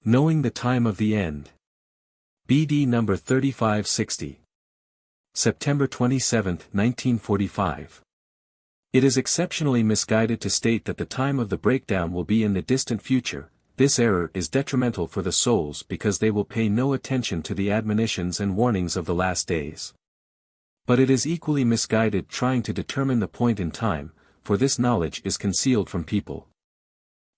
Knowing the Time of the End. BD number 3560. September 27, 1945. It is exceptionally misguided to state that the time of the breakdown will be in the distant future. This error is detrimental for the souls because they will pay no attention to the admonitions and warnings of the last days. But it is equally misguided trying to determine the point in time, for this knowledge is concealed from people.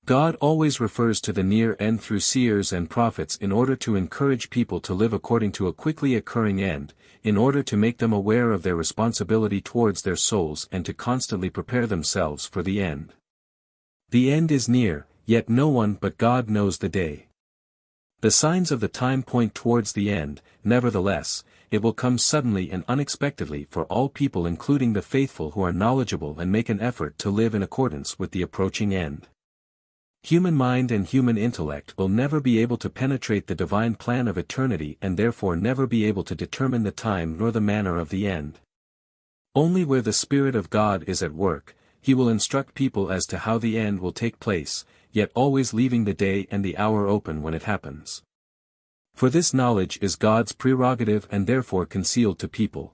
God always refers to the near end through seers and prophets in order to encourage people to live according to a quickly occurring end, in order to make them aware of their responsibility towards their souls and to constantly prepare themselves for the end. The end is near, yet no one but God knows the day. The signs of the time point towards the end, nevertheless, it will come suddenly and unexpectedly for all people including the faithful who are knowledgeable and make an effort to live in accordance with the approaching end. Human mind and human intellect will never be able to penetrate the divine plan of eternity and therefore never be able to determine the time nor the manner of the end. Only where the Spirit of God is at work, He will instruct people as to how the end will take place, yet always leaving the day and the hour open when it happens. For this knowledge is God's prerogative and therefore concealed to people.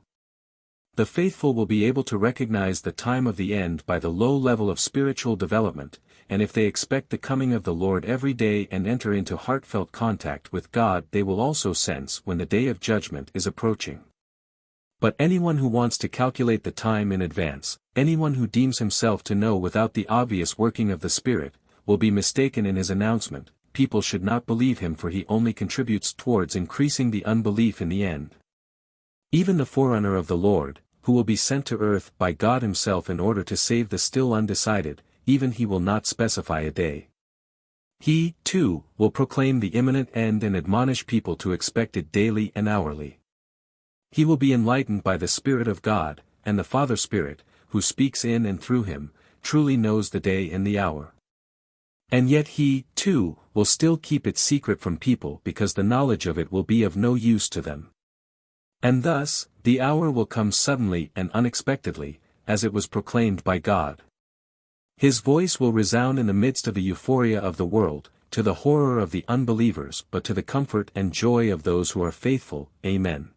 The faithful will be able to recognize the time of the end by the low level of spiritual development, and if they expect the coming of the Lord every day and enter into heartfelt contact with God, they will also sense when the day of judgment is approaching. But anyone who wants to calculate the time in advance, anyone who deems himself to know without the obvious working of the Spirit, will be mistaken in his announcement. People should not believe him, for he only contributes towards increasing the unbelief in the end. Even the forerunner of the Lord, who will be sent to earth by God himself in order to save the still undecided, even he will not specify a day. He, too, will proclaim the imminent end and admonish people to expect it daily and hourly. He will be enlightened by the Spirit of God, and the Father Spirit, who speaks in and through him, truly knows the day and the hour. And yet he, too, will still keep it secret from people because the knowledge of it will be of no use to them. And thus, the hour will come suddenly and unexpectedly, as it was proclaimed by God. His voice will resound in the midst of the euphoria of the world, to the horror of the unbelievers but to the comfort and joy of those who are faithful. Amen.